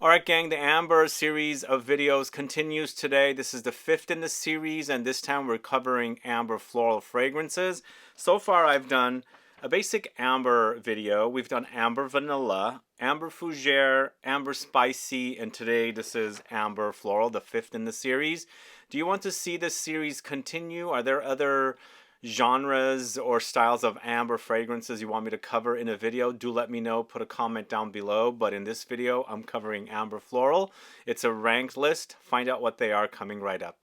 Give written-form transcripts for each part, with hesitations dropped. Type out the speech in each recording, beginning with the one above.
Alright gang, the Amber series of videos continues today. This is the 5th in the series, and this time we're covering amber floral fragrances. So far I've done a basic amber video. We've done amber vanilla, amber fougere, amber spicy, and today this is amber floral, the 5th in the series. Do you want to see this series continue? Are there other genres or styles of amber fragrances you want me to cover in a video? Do let me know, put a comment down below. But in this video I'm covering amber floral. It's a ranked list. Find out what they are coming right up.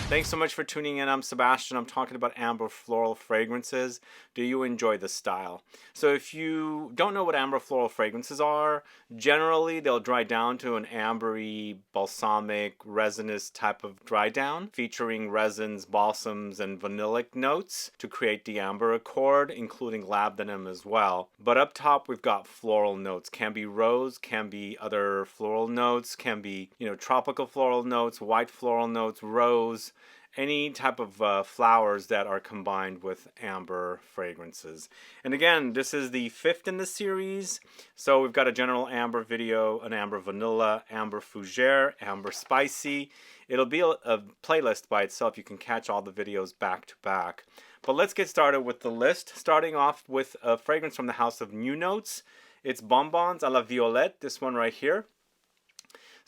Thanks so much for tuning in. I'm Sebastian. I'm talking about amber floral fragrances. Do you enjoy the style? So if you don't know what amber floral fragrances are, generally they'll dry down to an ambery, balsamic, resinous type of dry down, featuring resins, balsams, and vanillic notes to create the amber accord, including labdanum as well. But up top we've got floral notes. Can be rose, can be other floral notes, can be, tropical floral notes, white floral notes, rose, any type of flowers that are combined with amber fragrances. And again, this is the 5th in the series. So we've got a general amber video, an amber vanilla, amber fougere, amber spicy. It'll be a playlist by itself. You can catch all the videos back to back. But let's get started with the list. Starting off with a fragrance from the house of New Notes. It's Bonbons à la Violette, this one right here.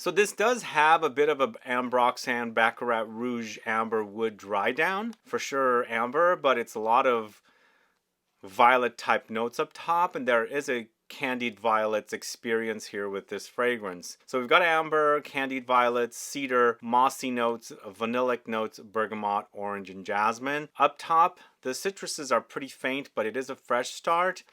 So this does have a bit of a Ambroxan Baccarat Rouge Amber Wood dry down. For sure amber, but it's a lot of violet type notes up top, and there is a candied violets experience here with this fragrance. So we've got amber, candied violets, cedar, mossy notes, vanillic notes, bergamot, orange, and jasmine. Up top, the citruses are pretty faint, but it is a fresh start.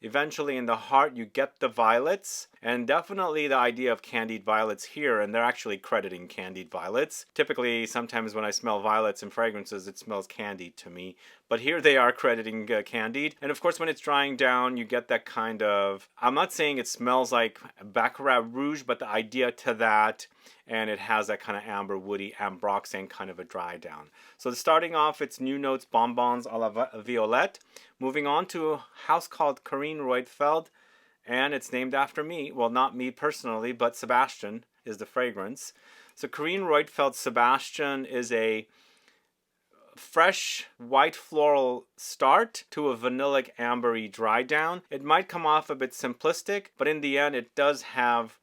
Eventually in the heart you get the violets, and definitely the idea of candied violets here, and they're actually crediting candied violets. Typically sometimes when I smell violets in fragrances it smells candied to me, but here they are crediting candied. And of course when it's drying down you get that kind of, I'm not saying it smells like Baccarat Rouge, but the idea to that, and it has that kind of amber woody ambroxan kind of a dry down. So starting off, it's New Notes Bonbons à la Violette. Moving on to a house called CARINE ROITFELD, and it's named after me. Well, not me personally, but Sebastian is the fragrance. So CARINE ROITFELD Sebastian is a fresh white floral start to a vanillic ambery dry down. It might come off a bit simplistic, but in the end it does have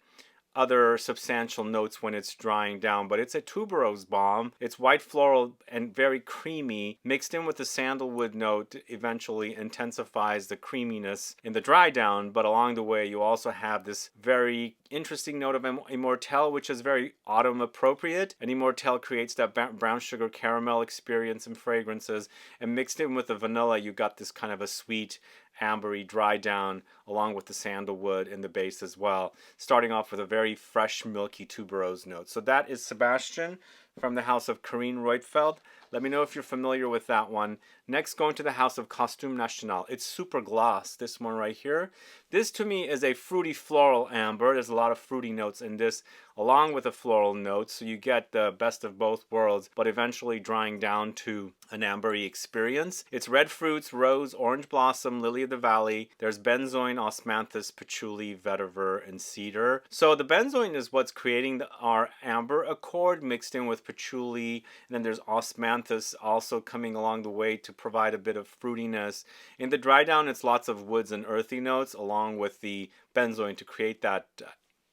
other substantial notes when it's drying down. But it's a tuberose bomb. It's white floral and very creamy, mixed in with the sandalwood note eventually intensifies the creaminess in the dry down. But along the way you also have this very interesting note of Immortelle, which is very autumn appropriate, and Immortelle creates that brown sugar caramel experience in fragrances, and mixed in with the vanilla you got this kind of a sweet ambery dry down along with the sandalwood in the base as well, starting off with a very fresh milky tuberose note. So that is Sebastian from the house of CARINE ROITFELD. Let me know if you're familiar with that one. Next, going to the house of Costume National. It's SUPERGLOSS, this one right here. This to me is a fruity floral amber. There's a lot of fruity notes in this along with the floral notes, so you get the best of both worlds, but eventually drying down to an ambery experience. It's red fruits, rose, orange blossom, lily of the valley. There's benzoin, osmanthus, patchouli, vetiver, and cedar. So the benzoin is what's creating our amber accord mixed in with patchouli, and then there's osmanthus also coming along the way to provide a bit of fruitiness. In the dry down it's lots of woods and earthy notes along with the benzoin to create that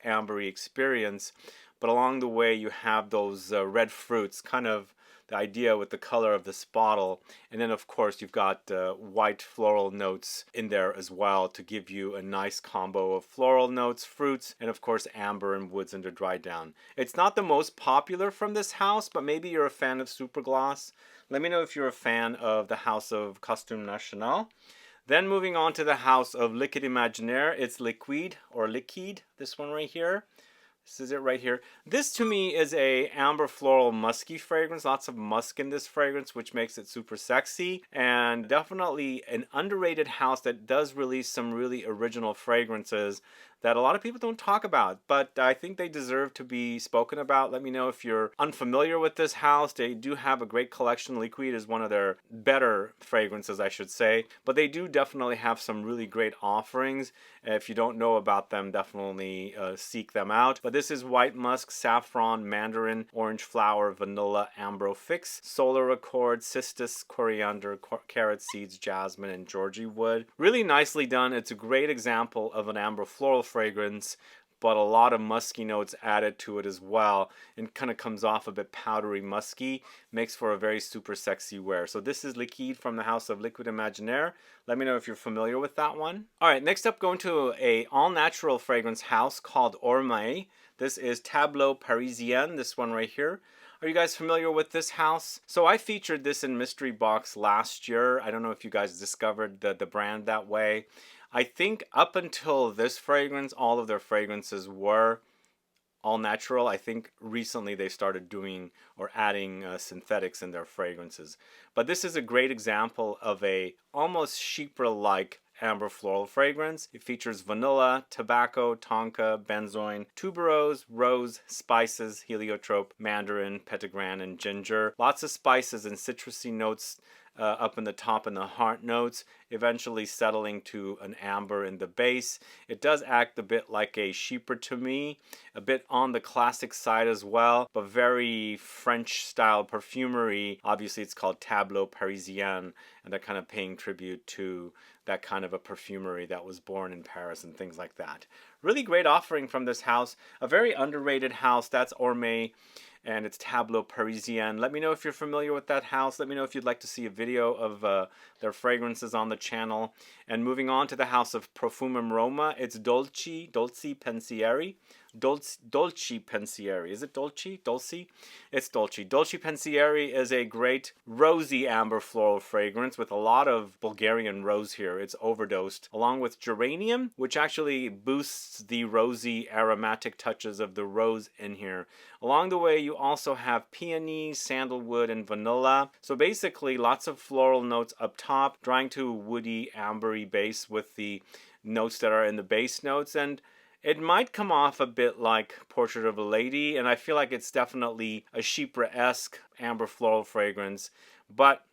ambery experience, but along the way you have those red fruits, kind of the idea with the color of this bottle, and then of course you've got white floral notes in there as well to give you a nice combo of floral notes, fruits, and of course amber and woods in the dry down. It's not the most popular from this house, but maybe you're a fan of SUPERGLOSS. Let me know if you're a fan of the house of Costume National. Then moving on to the house of Liquide Imaginaire, it's Liquide or Liquide, this one right here. This is it right here. This to me is a amber floral musky fragrance. Lots of musk in this fragrance, which makes it super sexy. And definitely an underrated house that does release some really original fragrances that a lot of people don't talk about, but I think they deserve to be spoken about. Let me know if you're unfamiliar with this house. They do have a great collection. Liquide is one of their better fragrances, I should say, but they do definitely have some really great offerings. If you don't know about them, definitely seek them out. But this is white musk, saffron, mandarin, orange flower, vanilla, ambro fix, solar accord, cistus, coriander, carrot seeds, jasmine, and Georgie wood. Really nicely done. It's a great example of an amber floral fragrance, but a lot of musky notes added to it as well, and kind of comes off a bit powdery musky, makes for a very super sexy wear. So this is Liquide from the house of Liquide Imaginaire. Let me know if you're familiar with that one. All right, next up, going to a all-natural fragrance house called ORMAIE. This is TABLEAU Parisienne, this one right here. Are you guys familiar with this house? So I featured this in Mystery Box last year. I don't know if you guys discovered the brand that way. I think up until this fragrance, all of their fragrances were all natural. I think recently they started doing or adding synthetics in their fragrances. But this is a great example of a almost chypre-like amber floral fragrance. It features vanilla, tobacco, tonka, benzoin, tuberose, rose, spices, heliotrope, mandarin, petitgrain, and ginger. Lots of spices and citrusy notes up in the top and the heart notes, eventually settling to an amber in the base. It does act a bit like a chypre to me, a bit on the classic side as well, but very French style perfumery. Obviously it's called Tableau Parisienne, and they're kind of paying tribute to that kind of a perfumery that was born in Paris and things like that. Really great offering from this house. A very underrated house. That's ORMAIE, and it's Tableau Parisienne. Let me know if you're familiar with that house. Let me know if you'd like to see a video of their fragrances on the channel. And moving on to the house of PROFUMUM ROMA, it's DOLCI PENSIERI. DOLCI PENSIERI. Is it DOLCI? DOLCI? It's DOLCI. DOLCI PENSIERI is a great rosy amber floral fragrance with a lot of Bulgarian rose here. It's overdosed, along with geranium, which actually boosts the rosy aromatic touches of the rose in here. Along the way, you also have peony, sandalwood, and vanilla. So basically, lots of floral notes up top, drawing to a woody, ambery base with the notes that are in the base notes. And it might come off a bit like Portrait of a Lady, and I feel like it's definitely a chypre-esque amber floral fragrance. But,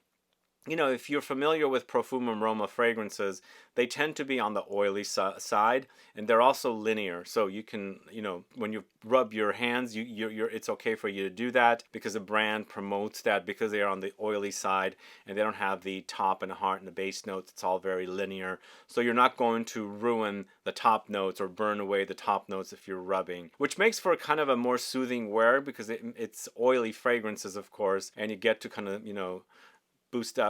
you know, if you're familiar with PROFUMUM ROMA fragrances, they tend to be on the oily side, and they're also linear. So you can, you know, when you rub your hands, it's okay for you to do that because the brand promotes that because they are on the oily side and they don't have the top and heart and the base notes. It's all very linear. So you're not going to ruin the top notes or burn away the top notes if you're rubbing, which makes for kind of a more soothing wear because it's oily fragrances, of course, and you get to kind of, you know,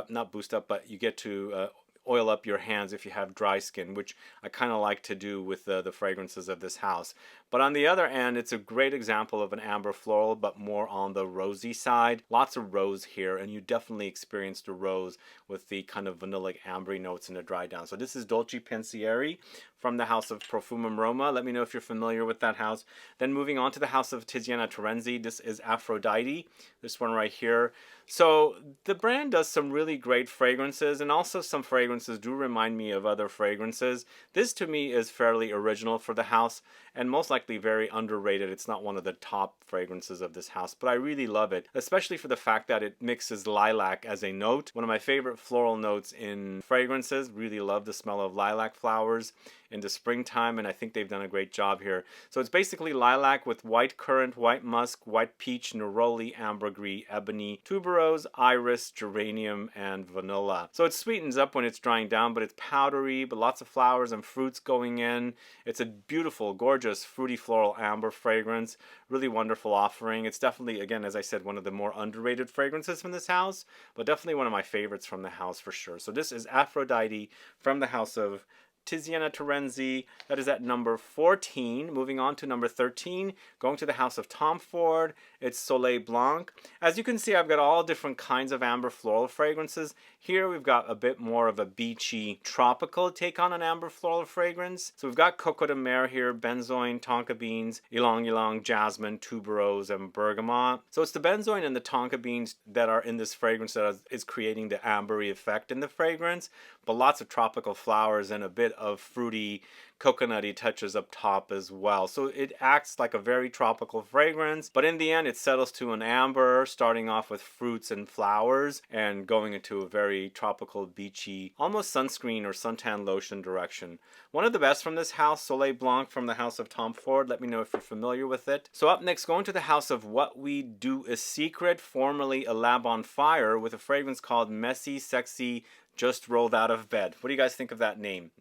not boost up, but you get to oil up your hands if you have dry skin, which I kind of like to do with the fragrances of this house. But on the other end, it's a great example of an amber floral, but more on the rosy side. Lots of rose here, and you definitely experience the rose with the kind of vanillic ambery notes in the dry down. So this is DOLCI PENSIERI from the house of PROFUMUM ROMA. Let me know if you're familiar with that house. Then moving on to the house of TIZIANA Terenzi. This is Aphrodite, this one right here. So the brand does some really great fragrances, and also some fragrances do remind me of other fragrances. This to me is fairly original for the house, and most likely very underrated. It's not one of the top fragrances of this house, but I really love it, especially for the fact that it mixes lilac as a note. One of my favorite floral notes in fragrances. Really love the smell of lilac flowers in the springtime, and I think they've done a great job here. So it's basically lilac with white currant, white musk, white peach, neroli, ambergris, ebony, tuberose, iris, geranium, and vanilla. So it sweetens up when it's drying down, but it's powdery, but lots of flowers and fruits going in. It's a beautiful, gorgeous, fruity floral amber fragrance. Really wonderful offering. It's definitely, again, as I said, one of the more underrated fragrances from this house, but definitely one of my favorites from the house for sure. So this is Aphrodite from the house of TIZIANA Terenzi. That is at number 14. Moving on to number 13, going to the house of Tom Ford, it's Soleil Blanc. As you can see, I've got all different kinds of amber floral fragrances. Here we've got a bit more of a beachy, tropical take on an amber floral fragrance. So we've got Coco de Mer here, benzoin, tonka beans, Ylang-Ylang, jasmine, tuberose, and bergamot. So it's the benzoin and the tonka beans that are in this fragrance that is creating the ambery effect in the fragrance, but lots of tropical flowers and a bit of fruity coconutty touches up top as well. So it acts like a very tropical fragrance, but in the end it settles to an amber, starting off with fruits and flowers and going into a very tropical, beachy, almost sunscreen or suntan lotion direction. One of the best from this house, Soleil Blanc from the house of Tom Ford. Let me know if you're familiar with it. So up next, going to the house of What We Do Is Secret, formerly A Lab on Fire, with a fragrance called Messy, Sexy, Just Rolled Out of Bed. What do you guys think of that name?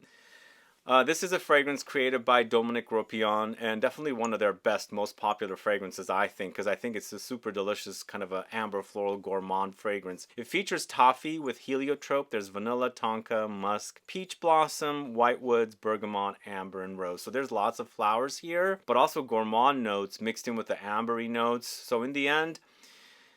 This is a fragrance created by Dominique Ropion, and definitely one of their best, most popular fragrances, I think, because I think it's a super delicious kind of a amber floral gourmand fragrance. It features toffee with heliotrope. There's vanilla, tonka, musk, peach blossom, whitewoods, bergamot, amber, and rose. So there's lots of flowers here, but also gourmand notes mixed in with the ambery notes. So in the end,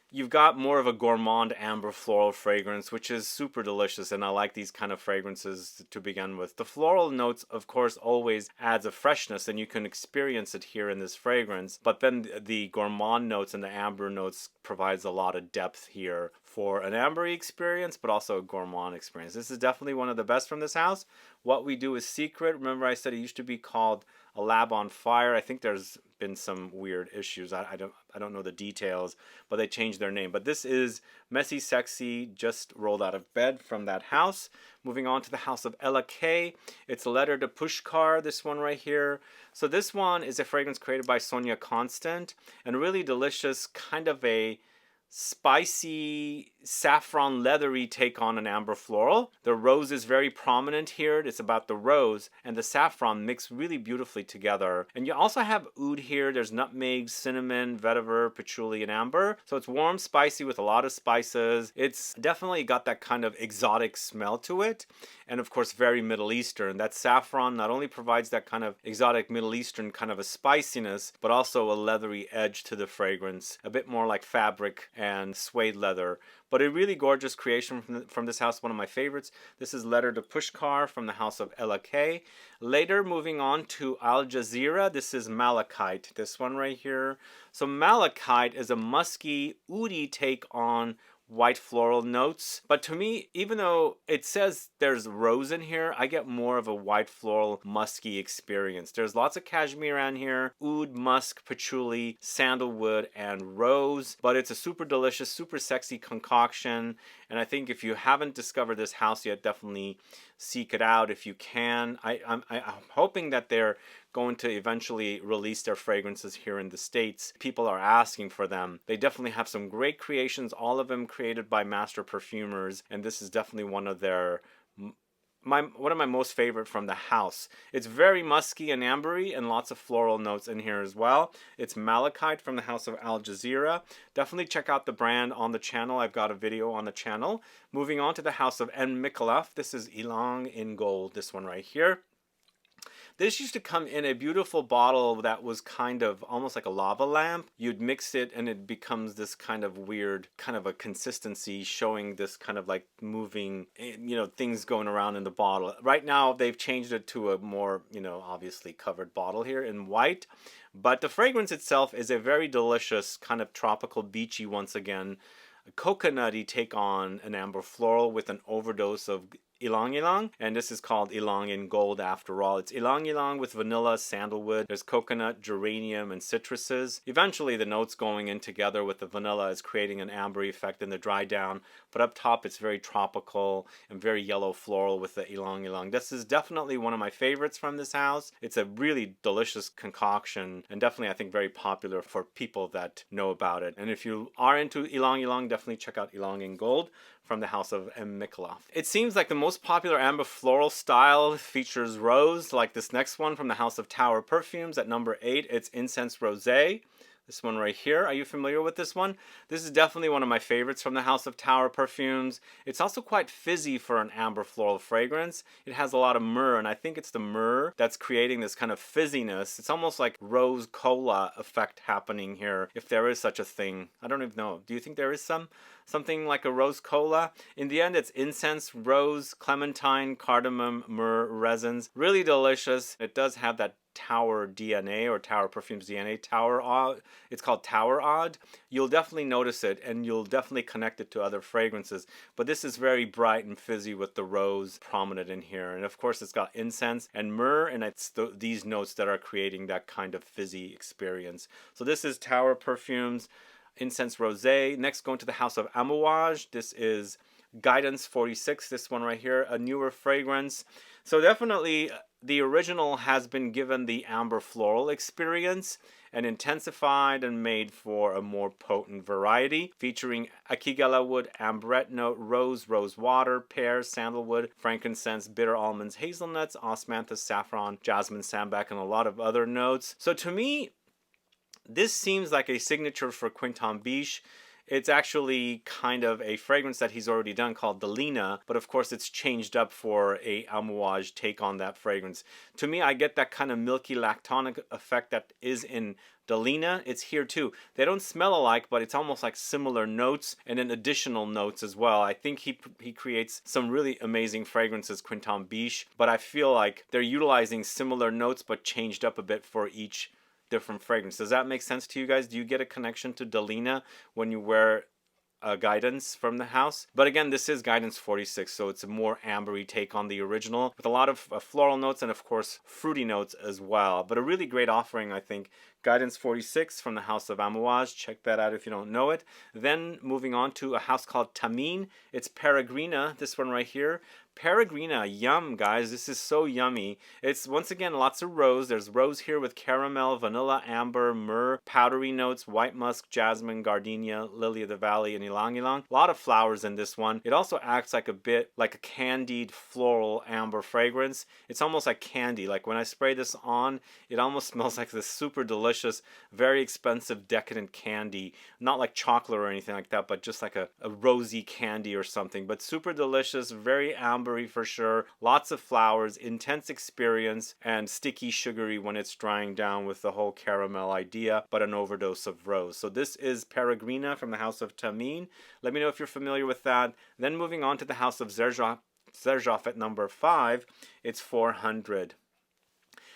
you've got more of a gourmand amber floral fragrance, which is super delicious, and I like these kind of fragrances to begin with. The floral notes, of course, always adds a freshness, and you can experience it here in this fragrance, but then the gourmand notes and the amber notes provides a lot of depth here for an ambery experience, but also a gourmand experience. This is definitely one of the best from this house. What We Do Is Secret. Remember I said it used to be called A Lab on Fire. I think there's been some weird issues. I don't know the details, but they changed their name. But this is Messy, Sexy, Just Rolled Out of Bed from that house. Moving on to the house of Ella K. It's Letter to Pushkar, this one right here. So this one is a fragrance created by Sonia Constant, and really delicious, kind of a spicy saffron leathery take on an amber floral. The rose is very prominent here. It's about the rose and the saffron mix really beautifully together. And you also have oud here. There's nutmeg, cinnamon, vetiver, patchouli, and amber. So it's warm, spicy with a lot of spices. It's definitely got that kind of exotic smell to it. And of course, very Middle Eastern. That saffron not only provides that kind of exotic Middle Eastern kind of a spiciness, but also a leathery edge to the fragrance. A bit more like fabric and suede leather. But a really gorgeous creation from this house, one of my favorites. This is Letter to Pushkar from the house of Ella K. Later, moving on to Al Jazeera, this is Malachite, this one right here. So Malachite is a musky, oudy take on white floral notes, but to me, even though it says there's rose in here, I get more of a white floral musky experience. There's lots of cashmere on here, oud, musk, patchouli, sandalwood, and rose, but it's a super delicious, super sexy concoction, and I think if you haven't discovered this house yet, definitely seek it out if you can. I'm hoping that they're going to eventually release their fragrances here in the States. People are asking for them. They definitely have some great creations, all of them created by master perfumers, and this is definitely one of their one of my most favorite from the house. It's very musky and ambery and lots of floral notes in here as well. It's Malachite from the house of Al Jazeera. Definitely check out the brand on the channel. I've got a video on the channel. Moving on to the house of N. Micallef. This is Ylang in Gold, this one right here. This used to come in a beautiful bottle that was kind of almost like a lava lamp. You'd mix it and it becomes this kind of weird, kind of a consistency showing this kind of like moving, things going around in the bottle. Right now they've changed it to a more, obviously covered bottle here in white. But the fragrance itself is a very delicious kind of tropical beachy, once again, coconutty take on an amber floral with an overdose of Ylang-Ylang, and this is called Ylang in Gold after all. It's Ylang-Ylang with vanilla, sandalwood, there's coconut, geranium, and citruses. Eventually the notes going in together with the vanilla is creating an ambery effect in the dry down, but up top it's very tropical and very yellow floral with the Ylang-Ylang. This is definitely one of my favorites from this house. It's a really delicious concoction and definitely I think very popular for people that know about it. And if you are into Ylang-Ylang, definitely check out Ylang in Gold from the house of M. Micallef. It seems like the most popular amber floral style features rose, like this next one from the house of Tower Perfumes at number 8. It's Incense Rosé. This one right here. Are you familiar with this one? This is definitely one of my favorites from the house of Tower Perfumes. It's also quite fizzy for an amber floral fragrance. It has a lot of myrrh, and I think it's the myrrh that's creating this kind of fizziness. It's almost like rose cola effect happening here, if there is such a thing. I don't even know. Do you think there is something like a rose cola? In the end, it's incense, rose, clementine, cardamom, myrrh, resins. Really delicious. It does have that Tower DNA or Tower Perfumes DNA, Tower Odd. It's called Tower Odd. You'll definitely notice it, and you'll definitely connect it to other fragrances. But this is very bright and fizzy with the rose prominent in here. And of course, it's got incense and myrrh, and it's these notes that are creating that kind of fizzy experience. So this is Tower Perfumes Incense Rosé. Next, going to the house of Amouage. This is Guidance 46, this one right here, a newer fragrance. So definitely the original has been given the amber floral experience and intensified and made for a more potent variety, featuring akigala wood, ambrette note, rose, rose water, pear, sandalwood, frankincense, bitter almonds, hazelnuts, osmanthus, saffron, jasmine, sambac, and a lot of other notes. So to me, this seems like a signature for Quinton Biche. It's actually kind of a fragrance that he's already done called Delina, but of course it's changed up for a Amouage take on that fragrance. To me, I get that kind of milky lactonic effect that is in Delina. It's here too. They don't smell alike, but it's almost like similar notes and then additional notes as well. I think he creates some really amazing fragrances, Quinton Biche, but I feel like they're utilizing similar notes but changed up a bit for each different fragrance. Does that make sense to you guys? Do you get a connection to Delina when you wear Guidance from the house? But again, this is Guidance 46, so it's a more ambery take on the original with a lot of floral notes and of course fruity notes as well. But a really great offering, I think. Guidance 46 from the house of Amouage. Check that out if you don't know it. Then moving on to a house called Tamine. It's Peregrina, this one right here. Peregrina, yum, guys. This is so yummy. It's, once again, lots of rose. There's rose here with caramel, vanilla, amber, myrrh, powdery notes, white musk, jasmine, gardenia, lily of the valley, and ylang-ylang. A lot of flowers in this one. It also acts like a bit like a candied floral amber fragrance. It's almost like candy. Like when I spray this on, it almost smells like this super delicious, very expensive, decadent candy. Not like chocolate or anything like that, but just like a rosy candy or something. But super delicious, very amber for sure, lots of flowers, intense experience, and sticky sugary when it's drying down with the whole caramel idea, but an overdose of rose. So this is Peregrina from the house of Tamine. Let me know if you're familiar with that. Then moving on to the house of Xerjoff at number 5, it's 400.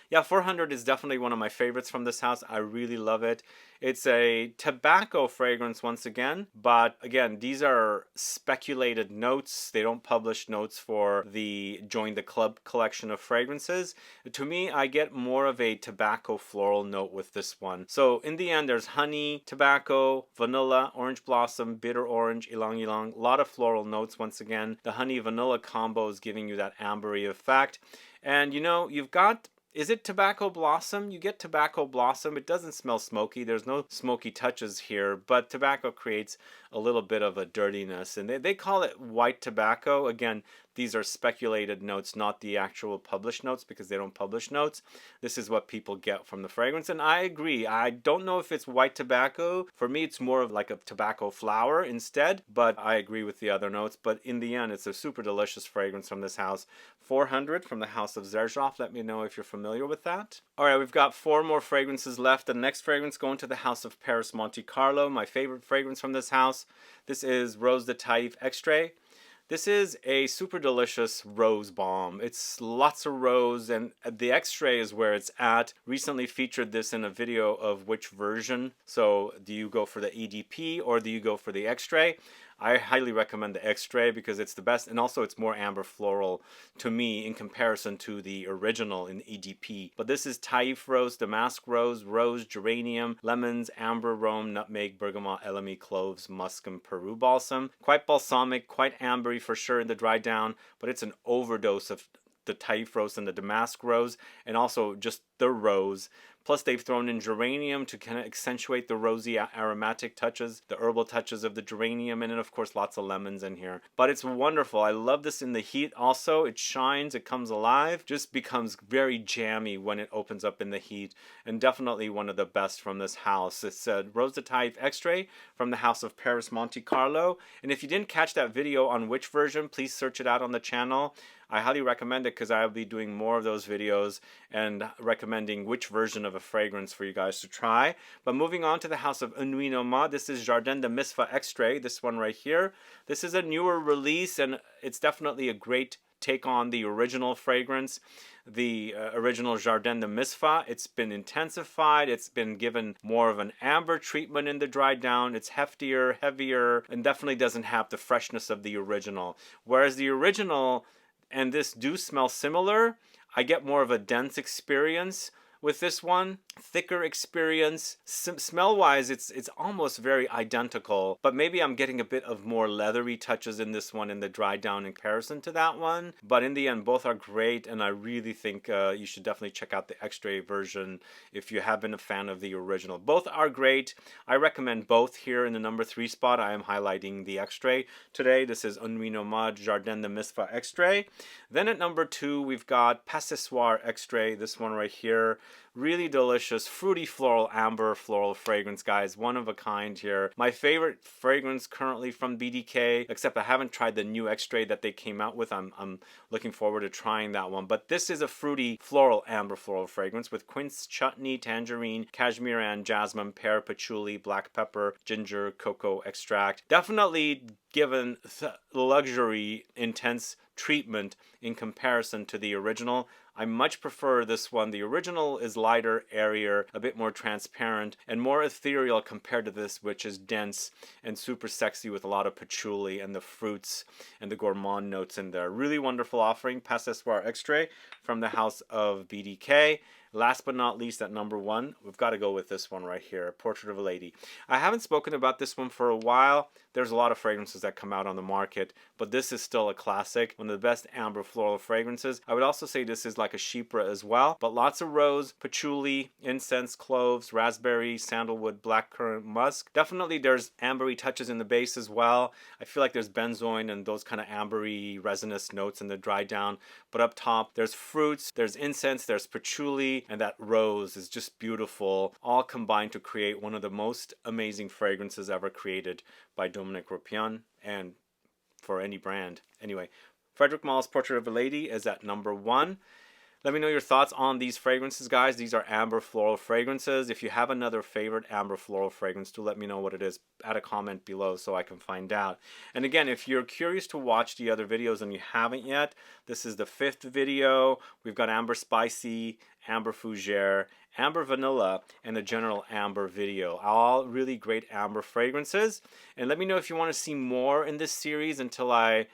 Yeah, 400 is definitely one of my favorites from this house. I really love it. It's a tobacco fragrance once again, but again, these are speculated notes. They don't publish notes for the Join the Club collection of fragrances. To me, I get more of a tobacco floral note with this one. So in the end, there's honey, tobacco, vanilla, orange blossom, bitter orange, ylang-ylang. A lot of floral notes once again. The honey vanilla combo is giving you that ambery effect. And you know, you've got, is it tobacco blossom? You get tobacco blossom. It doesn't smell smoky. There's no smoky touches here, but tobacco creates a little bit of a dirtiness. And they call it white tobacco. Again, these are speculated notes, not the actual published notes, because they don't publish notes. This is what people get from the fragrance. And I agree. I don't know if it's white tobacco. For me, it's more of like a tobacco flower instead, but I agree with the other notes. But in the end, it's a super delicious fragrance from this house. 400 from the house of Xerjoff. Let me know if you're familiar with that. All right, we've got 4 more fragrances left. The next fragrance going to the house of Paris Monte Carlo, my favorite fragrance from this house. This is Rose de Taif Extrait. This is a super delicious rose bomb. It's lots of rose, and the Extrait is where it's at. Recently featured this in a video of which version. So do you go for the EDP or do you go for the Extrait? I highly recommend the Extrait because it's the best, and also it's more amber floral to me in comparison to the original in EDP. But this is Taif rose, damask rose, rose, geranium, lemons, amber, rome, nutmeg, bergamot, elemi, cloves, musk, and Peru balsam. Quite balsamic, quite ambery for sure in the dry down, but it's an overdose of the Taif rose and the damask rose, and also just the rose. Plus they've thrown in geranium to kind of accentuate the rosy aromatic touches, the herbal touches of the geranium, and then of course lots of lemons in here. But it's wonderful. I love this in the heat also. It shines, it comes alive, just becomes very jammy when it opens up in the heat, and definitely one of the best from this house. It's Rose de Taif Extrait from the house of Paris Monte Carlo. And if you didn't catch that video on which version, please search it out on the channel. I highly recommend it because I'll be doing more of those videos and recommending which version of a fragrance for you guys to try. But moving on to the house of Nuit Nomade, this is Jardin de Misfa Extrait, this one right here. This is a newer release, and it's definitely a great take on the original fragrance, the original Jardin de Misfa. It's been intensified. It's been given more of an amber treatment in the dry down. It's heftier, heavier, and definitely doesn't have the freshness of the original. Whereas the original and this do smell similar, I get more of a dense experience with this one, thicker experience. Smell-wise, it's almost very identical, but maybe I'm getting a bit of more leathery touches in this one in the dry down in comparison to that one. But in the end, both are great, and I really think you should definitely check out the Extrait version if you have been a fan of the original. Both are great. I recommend both. Here in the number 3 spot, I am highlighting the Extrait today. This is Un Nuit Nomade Jardin de Misfa Extrait. Then at number 2, we've got Passesoir Extrait, this one right here. Really delicious, fruity floral amber floral fragrance, guys. One of a kind here. My favorite fragrance currently from BDK, except I haven't tried the new Extrait that they came out with. I'm looking forward to trying that one. But this is a fruity floral amber floral fragrance with quince, chutney, tangerine, cashmere and jasmine, pear, patchouli, black pepper, ginger, cocoa extract. Definitely given luxury, intense treatment in comparison to the original. I much prefer this one. The original is lighter, airier, a bit more transparent, and more ethereal compared to this, which is dense and super sexy with a lot of patchouli and the fruits and the gourmand notes in there. Really wonderful offering, Passesoir Extrait from the house of BDK. Last but not least, at number 1, we've got to go with this one right here, Portrait of a Lady. I haven't spoken about this one for a while. There's a lot of fragrances that come out on the market, but this is still a classic, one of the best amber floral fragrances. I would also say this is like a chypre as well, but lots of rose, patchouli, incense, cloves, raspberry, sandalwood, blackcurrant, musk. Definitely there's ambery touches in the base as well. I feel like there's benzoin and those kind of ambery resinous notes in the dry down, but up top there's fruits, there's incense, there's patchouli, and that rose is just beautiful, all combined to create one of the most amazing fragrances ever created by Dominique Ropion and for any brand. Anyway, Frederic Malle's Portrait of a Lady is at number 1. Let me know your thoughts on these fragrances, guys. These are amber floral fragrances. If you have another favorite amber floral fragrance, do let me know what it is. Add a comment below so I can find out. And again, if you're curious to watch the other videos and you haven't yet, this is the 5th video. We've got Amber Spicy, Amber Fougere, Amber Vanilla, and the General Amber video. All really great amber fragrances. And let me know if you want to see more in this series until I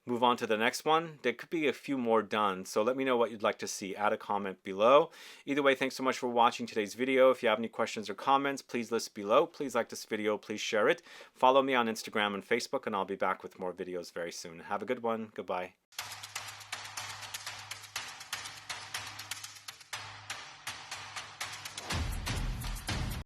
move on to the next one. There could be a few more done, so let me know what you'd like to see. Add a comment below. Either way, thanks so much for watching today's video. If you have any questions or comments, please list below. Please like this video, please share it. Follow me on Instagram and Facebook, and I'll be back with more videos very soon. Have a good one. Goodbye.